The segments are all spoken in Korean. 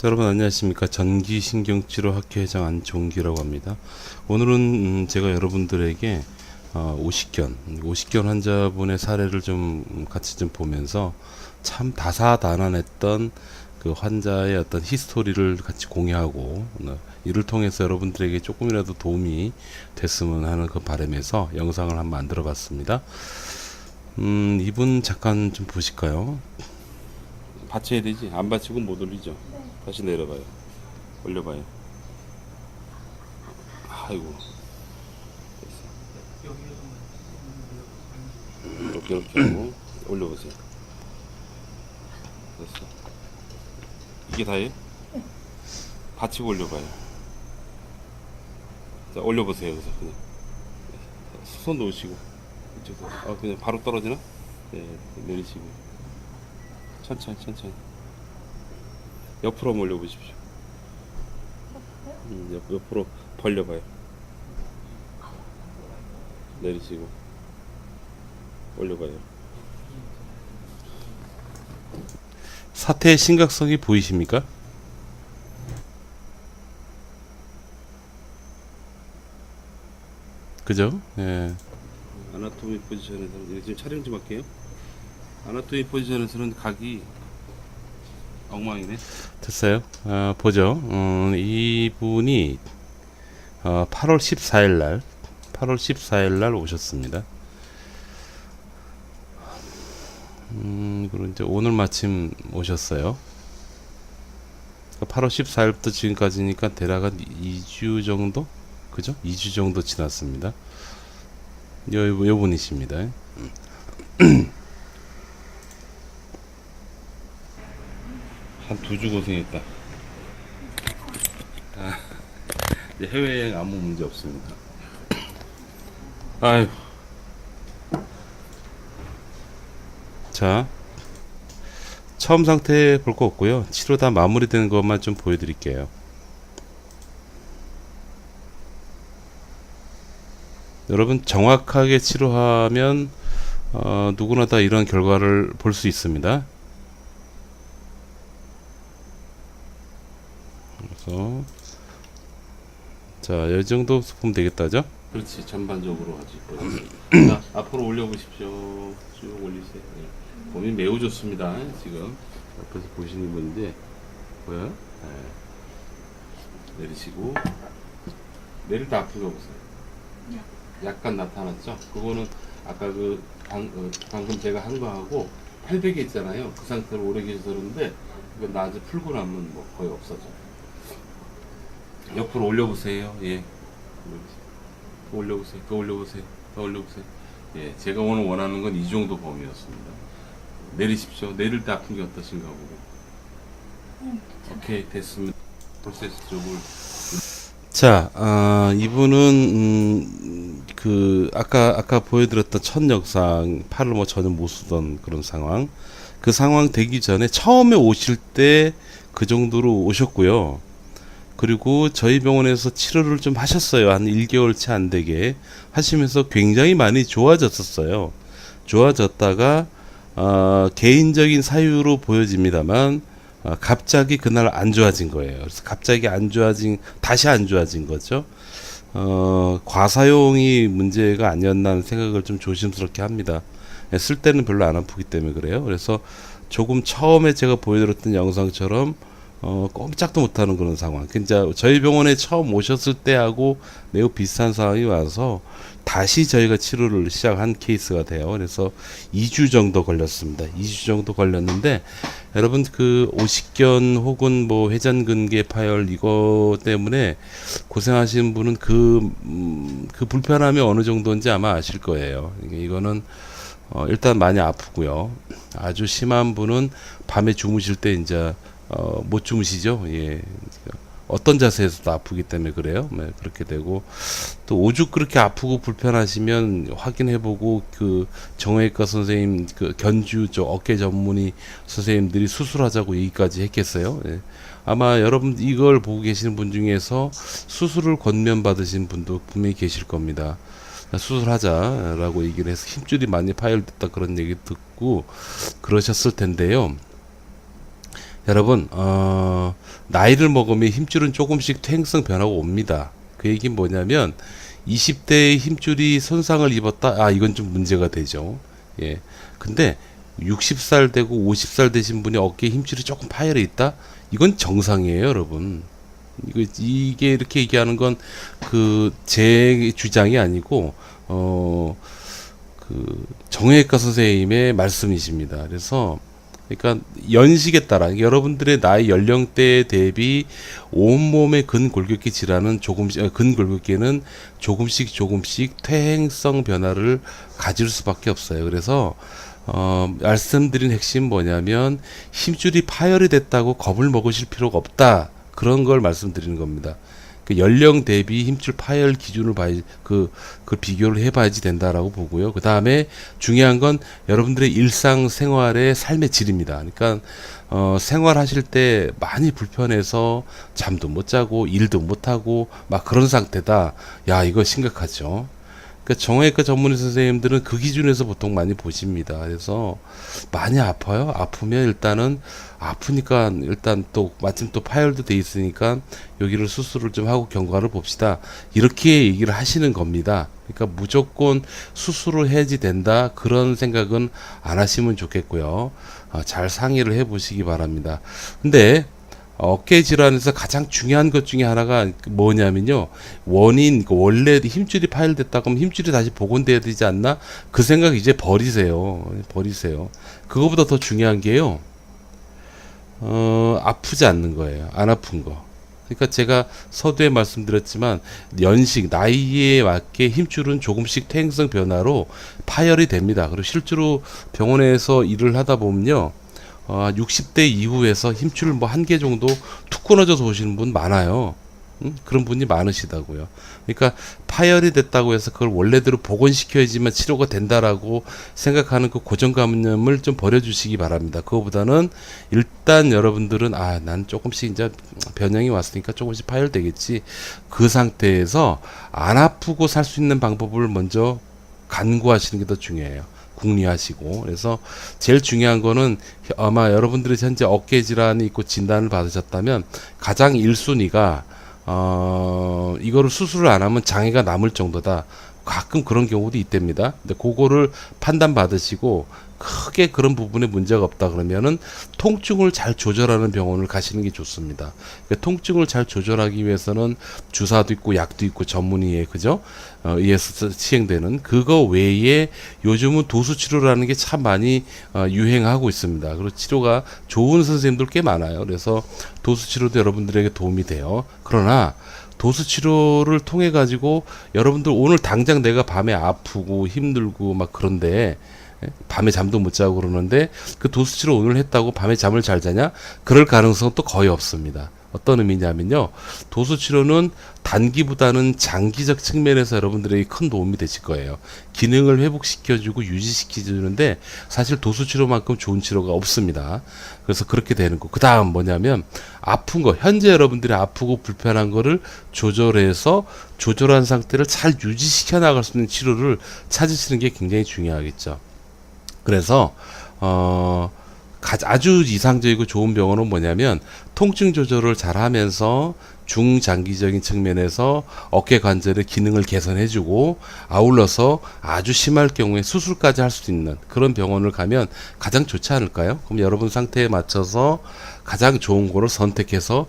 여러분 안녕하십니까. 전기신경치료학회 회장 안종기라고 합니다. 오늘은 제가 여러분들에게 오십견 환자분의 사례를 좀 같이 좀 보면서 참 다사다난했던 그 환자의 어떤 히스토리를 같이 공유하고 이를 통해서 여러분들에게 조금이라도 도움이 됐으면 하는 그 바람에서 영상을 한번 만들어 봤습니다. 이분 잠깐 좀 보실까요? 받쳐야 되지. 안 받치고 못 올리죠. 다시 내려봐요. 올려봐요. 아이고. 됐어. 이렇게 하고 올려보세요. 됐어. 이게 다예요? 받치고 올려봐요. 자, 올려보세요. 그래서 그냥 손 놓으시고 이쪽으로. 그냥 바로 떨어지나? 네, 내리시고 천천히. 옆으로 한번 올려보십시오. 옆으로 벌려봐요. 내리시고 올려봐요. 사태의 심각성이 보이십니까? 그죠? 예. 아나토미 포지션에서는 지금 촬영 좀 할게요. 아나토미 포지션에서는 각이 엉망이네. 됐어요. 보죠. 이분이 8월 14일 날 오셨습니다. 그리고 이제 오늘 마침 오셨어요. 8월 14일부터 지금까지니까 대략 한 2주 정도? 그죠? 2주 정도 지났습니다. 요 분이십니다. 한 2주 고생했다. 이제 해외여행 아무 문제 없습니다. 아유. 자, 처음 상태 볼 거 없고요. 치료 다 마무리되는 것만 좀 보여드릴게요. 여러분 정확하게 치료하면 누구나 다 이런 결과를 볼 수 있습니다. 그래서 자, 이 정도 보면 되겠다죠? 그렇지, 전반적으로 하지. 자, 앞으로 올려보십시오. 쭉 올리세요. 몸이 매우 좋습니다. 지금 옆에서 보시는 분인데 보여요? 네. 내리시고 내릴 때 아프게 보세요. 약간 나타났죠? 그거는 아까 방금 제가 한 거하고 800에 있잖아요. 그 상태로 오래 계셔서 그런데 이거 낮에 풀고 나면 뭐 거의 없어져요. 옆으로 올려보세요. 예. 더 올려보세요. 더 올려보세요. 예. 제가 오늘 원하는 건 이 정도 범위였습니다. 내리십시오. 내릴 때 아픈 게 어떠신가 보고. 오케이, 됐습니다. 프로세스 쪽을. 자, 이분은 아까 보여드렸던 첫 영상, 팔을 뭐 전혀 못 쓰던 그런 상황. 그 상황 되기 전에 처음에 오실 때 그 정도로 오셨고요. 그리고 저희 병원에서 치료를 좀 하셨어요. 한 1개월 채 안 되게 하시면서 굉장히 많이 좋아졌었어요. 좋아졌다가 개인적인 사유로 보여집니다만 갑자기 그날 안 좋아진 거예요. 그래서 갑자기 다시 안 좋아진 거죠. 과사용이 문제가 아니었나 하는 생각을 좀 조심스럽게 합니다. 쓸 때는 별로 안 아프기 때문에 그래요. 그래서 조금 처음에 제가 보여드렸던 영상처럼 꼼짝도 못하는 그런 상황. 진짜 저희 병원에 처음 오셨을 때하고 매우 비슷한 상황이 와서 다시 저희가 치료를 시작한 케이스가 돼요. 그래서 2주 정도 걸렸습니다. 2주 정도 걸렸는데 여러분 그 오십견 혹은 뭐 회전근개 파열 이거 때문에 고생하시는 분은 그 불편함이 어느 정도인지 아마 아실 거예요. 이거는 일단 많이 아프고요. 아주 심한 분은 밤에 주무실 때 이제 못 주무시죠. 예. 어떤 자세에서도 아프기 때문에 그래요. 네, 그렇게 되고 또 오죽 그렇게 아프고 불편하시면 확인해보고 그 정형외과 선생님 그 견주 어깨 전문의 선생님들이 수술하자고 얘기까지 했겠어요. 예. 아마 여러분 이걸 보고 계시는 분 중에서 수술을 권면 받으신 분도 분명히 계실 겁니다. 수술하자라고 얘기를 해서 힘줄이 많이 파열됐다 그런 얘기 듣고 그러셨을 텐데요. 여러분, 나이를 먹으면 힘줄은 조금씩 퇴행성 변화가 옵니다. 그 얘기는 뭐냐면 20대의 힘줄이 손상을 입었다. 아, 이건 좀 문제가 되죠. 예. 근데 60살 되고 50살 되신 분이 어깨에 힘줄이 조금 파열해 있다? 이건 정상이에요, 여러분. 이게 이렇게 얘기하는 건 제 주장이 아니고 정형외과 선생님의 말씀이십니다. 그래서 그러니까 연식에 따라 여러분들의 나이 연령대 대비 온몸의 근골격계 질환은 근골격계는 조금씩 퇴행성 변화를 가질 수밖에 없어요. 그래서 말씀드린 핵심 뭐냐면 힘줄이 파열이 됐다고 겁을 먹으실 필요가 없다. 그런 걸 말씀드리는 겁니다. 그 연령 대비 힘줄 파열 기준을 그 비교를 해봐야지 된다라고 보고요. 그 다음에 중요한 건 여러분들의 일상생활의 삶의 질입니다. 그러니까 생활하실 때 많이 불편해서 잠도 못 자고 일도 못 하고 막 그런 상태다. 야, 이거 심각하죠. 그러니까 정형외과 전문의 선생님들은 그 기준에서 보통 많이 보십니다. 그래서 많이 아파요. 아프면 일단은 아프니까 일단 또 마침 또 파열도 돼 있으니까 여기를 수술을 좀 하고 경과를 봅시다. 이렇게 얘기를 하시는 겁니다. 그러니까 무조건 수술을 해야지 된다 그런 생각은 안 하시면 좋겠고요. 잘 상의를 해보시기 바랍니다. 근데 어깨 질환에서 가장 중요한 것 중에 하나가 뭐냐면요. 원인, 원래 힘줄이 파열됐다 그러면 힘줄이 다시 복원돼야 되지 않나? 그 생각 이제 버리세요. 버리세요. 그거보다 더 중요한 게요. 아프지 않는 거예요. 안 아픈 거. 그러니까 제가 서두에 말씀드렸지만 연식, 나이에 맞게 힘줄은 조금씩 퇴행성 변화로 파열이 됩니다. 그리고 실제로 병원에서 일을 하다 보면요. 60대 이후에서 힘줄 뭐 한 개 정도 툭 끊어져서 오시는 분 많아요. 그런 분이 많으시다고요. 그러니까 파열이 됐다고 해서 그걸 원래대로 복원시켜야지만 치료가 된다라고 생각하는 그 고정관념을 좀 버려주시기 바랍니다. 그거보다는 일단 여러분들은 난 조금씩 이제 변형이 왔으니까 조금씩 파열되겠지. 그 상태에서 안 아프고 살 수 있는 방법을 먼저 간구하시는 게 더 중요해요. 궁리하시고. 그래서 제일 중요한 거는 아마 여러분들이 현재 어깨 질환이 있고 진단을 받으셨다면 가장 1순위가 이거를 수술을 안 하면 장애가 남을 정도다. 가끔 그런 경우도 있답니다. 근데 그거를 판단 받으시고 크게 그런 부분에 문제가 없다 그러면은 통증을 잘 조절하는 병원을 가시는 게 좋습니다. 그러니까 통증을 잘 조절하기 위해서는 주사도 있고 약도 있고 전문의에 그죠? 의해서 시행되는 그거 외에 요즘은 도수 치료라는 게 참 많이 유행하고 있습니다. 그리고 치료가 좋은 선생님들 꽤 많아요. 그래서 도수 치료도 여러분들에게 도움이 돼요. 그러나 도수 치료를 통해 가지고 여러분들 오늘 당장 내가 밤에 아프고 힘들고 막 그런데 밤에 잠도 못 자고 그러는데 그 도수 치료 오늘 했다고 밤에 잠을 잘 자냐? 그럴 가능성은 또 거의 없습니다. 어떤 의미냐면요. 도수 치료는 단기보다는 장기적 측면에서 여러분들에게 큰 도움이 되실 거예요. 기능을 회복시켜주고 유지시켜주는데 사실 도수 치료만큼 좋은 치료가 없습니다. 그래서 그렇게 되는 거. 그 다음 뭐냐면 아픈 거. 현재 여러분들이 아프고 불편한 거를 조절해서 조절한 상태를 잘 유지시켜 나갈 수 있는 치료를 찾으시는 게 굉장히 중요하겠죠. 그래서 아주 이상적이고 좋은 병원은 뭐냐면 통증 조절을 잘 하면서 중장기적인 측면에서 어깨 관절의 기능을 개선해주고 아울러서 아주 심할 경우에 수술까지 할 수 있는 그런 병원을 가면 가장 좋지 않을까요? 그럼 여러분 상태에 맞춰서 가장 좋은 거를 선택해서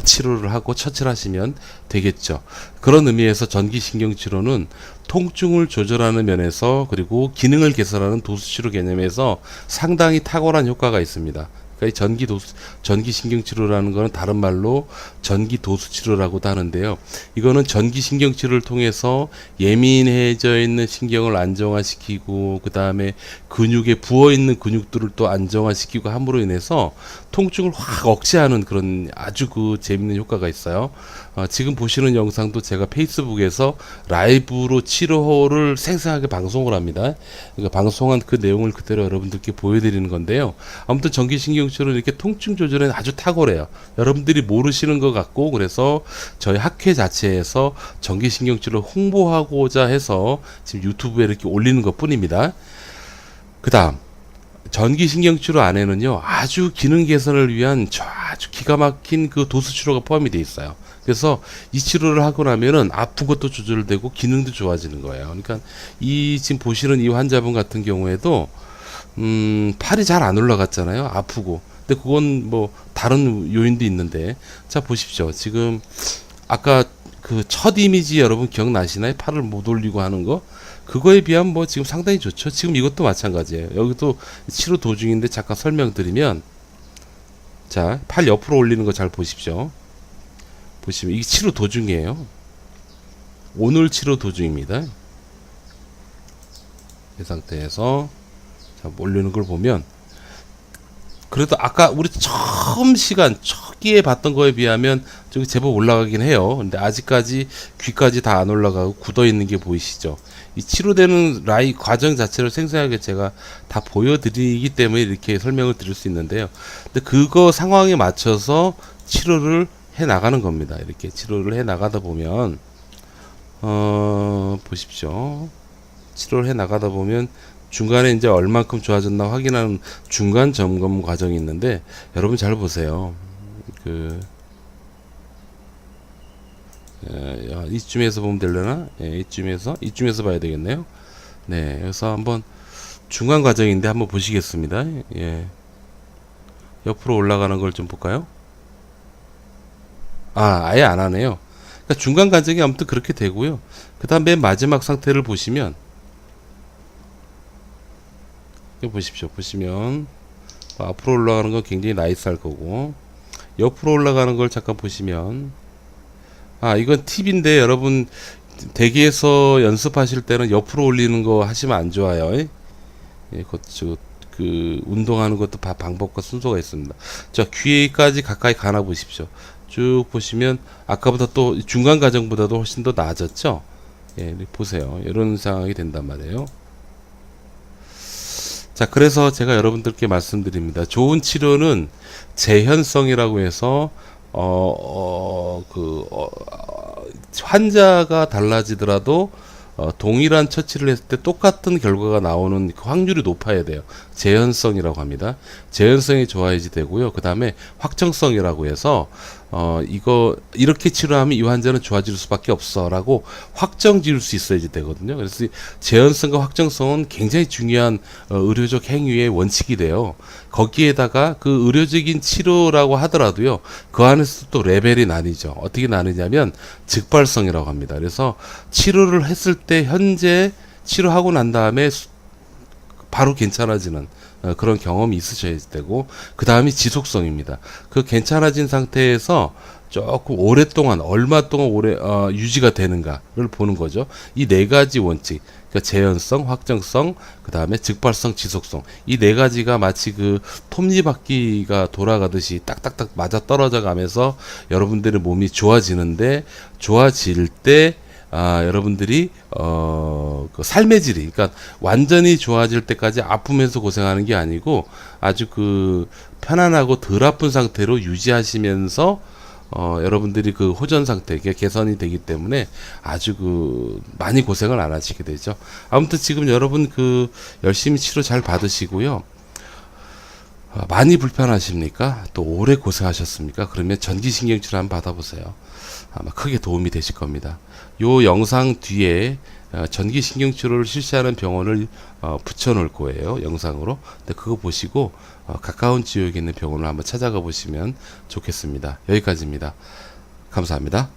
치료를 하고 처치를 하시면 되겠죠. 그런 의미에서 전기신경치료는 통증을 조절하는 면에서 그리고 기능을 개선하는 도수치료 개념에서 상당히 탁월한 효과가 있습니다. 그러니까 전기신경치료라는 것은 다른 말로 전기도수치료라고도 하는데요. 이거는 전기신경치료를 통해서 예민해져 있는 신경을 안정화시키고 그 다음에 근육에 부어있는 근육들을 또 안정화시키고 함으로 인해서 통증을 확 억제하는 그런 아주 재밌는 효과가 있어요. 지금 보시는 영상도 제가 페이스북에서 라이브로 치료를 생생하게 방송을 합니다. 그러니까 방송한 그 내용을 그대로 여러분들께 보여드리는 건데요. 아무튼 전기신경치료는 이렇게 통증 조절에 아주 탁월해요. 여러분들이 모르시는 것 같고 그래서 저희 학회 자체에서 전기신경치료 홍보하고자 해서 지금 유튜브에 이렇게 올리는 것 뿐입니다. 그 다음 전기신경치료 안에는요 아주 기능 개선을 위한 아주 기가 막힌 그 도수 치료가 포함이 되어 있어요. 그래서 이 치료를 하고 나면은 아픈 것도 조절되고 기능도 좋아지는 거예요. 그러니까 이 지금 보시는 이 환자분 같은 경우에도 팔이 잘 안 올라갔잖아요. 아프고. 근데 그건 뭐 다른 요인도 있는데, 자 보십시오. 지금 아까 그 첫 이미지 여러분 기억나시나요? 팔을 못 올리고 하는 거. 그거에 비하면 뭐 지금 상당히 좋죠. 지금 이것도 마찬가지예요. 여기도 치료 도중인데 잠깐 설명드리면, 자, 팔 옆으로 올리는 거 잘 보십시오. 보시면 이게 치료 도중이에요. 오늘 치료 도중입니다. 이 상태에서 자, 올리는 걸 보면, 그래도 아까 우리 처음 시간 초기에 봤던 거에 비하면 저기 제법 올라가긴 해요. 근데 아직까지 귀까지 다 안 올라가고 굳어 있는 게 보이시죠? 이 치료되는 과정 자체를 생생하게 제가 다 보여드리기 때문에 이렇게 설명을 드릴 수 있는데요. 근데 그거 상황에 맞춰서 치료를 해 나가는 겁니다. 이렇게 치료를 해 나가다 보면 보십시오. 치료를 해 나가다 보면 중간에 이제 얼만큼 좋아졌나 확인하는 중간 점검 과정이 있는데, 여러분 잘 보세요. 이쯤에서 보면 되려나? 예, 이쯤에서 봐야 되겠네요. 네, 그래서 한번 중간 과정인데 한번 보시겠습니다. 예, 옆으로 올라가는 걸 좀 볼까요? 아예 안 하네요. 그러니까 중간 과정이 아무튼 그렇게 되고요. 그 다음 맨 마지막 상태를 보시면, 보십시오. 보시면 앞으로 올라가는 건 굉장히 나이스할 거고, 옆으로 올라가는 걸 잠깐 보시면, 이건 팁인데 여러분 대기에서 연습하실 때는 옆으로 올리는 거 하시면 안 좋아요. 예, 그 운동하는 것도 방법과 순서가 있습니다. 자, 귀에까지 가까이 가나 보십시오. 쭉 보시면 아까보다 또 중간 과정보다도 훨씬 더 나아졌죠. 예, 보세요. 이런 상황이 된단 말이에요. 자, 그래서 제가 여러분들께 말씀드립니다. 좋은 치료는 재현성이라고 해서 환자가 달라지더라도 동일한 처치를 했을 때 똑같은 결과가 나오는 그 확률이 높아야 돼요. 재현성이라고 합니다. 재현성이 좋아야지 되고요. 그 다음에 확정성이라고 해서 이렇게 치료하면 이 환자는 좋아질 수밖에 없어라고 확정 지을 수 있어야지 되거든요. 그래서 재현성과 확정성은 굉장히 중요한 의료적 행위의 원칙이 돼요. 거기에다가 그 의료적인 치료라고 하더라도요, 그 안에서 또 레벨이 나뉘죠. 어떻게 나뉘냐면 즉발성이라고 합니다. 그래서 치료를 했을 때 현재 치료하고 난 다음에 바로 괜찮아지는 그런 경험이 있으셔야 되고, 그 다음이 지속성입니다. 그 괜찮아진 상태에서 조금 오랫동안 얼마 동안 유지가 되는가를 보는 거죠. 이 네 가지 원칙, 그러니까 재현성, 확정성, 그 다음에 즉발성, 지속성, 이 네 가지가 마치 그 톱니바퀴가 돌아가듯이 딱딱딱 맞아 떨어져 가면서 여러분들의 몸이 좋아지는데, 좋아질 때 여러분들이 그 삶의 질이, 그러니까 완전히 좋아질 때까지 아프면서 고생하는 게 아니고 아주 그 편안하고 덜 아픈 상태로 유지하시면서 여러분들이 그 호전 상태, 개선이 되기 때문에 아주 그 많이 고생을 안 하시게 되죠. 아무튼 지금 여러분 그 열심히 치료 잘 받으시고요. 많이 불편하십니까? 또 오래 고생하셨습니까? 그러면 전기신경치료 한번 받아보세요. 아마 크게 도움이 되실 겁니다. 요 영상 뒤에 전기신경치료를 실시하는 병원을 붙여 놓을 거예요. 영상으로. 근데 그거 보시고 가까운 지역에 있는 병원을 한번 찾아가 보시면 좋겠습니다. 여기까지입니다. 감사합니다.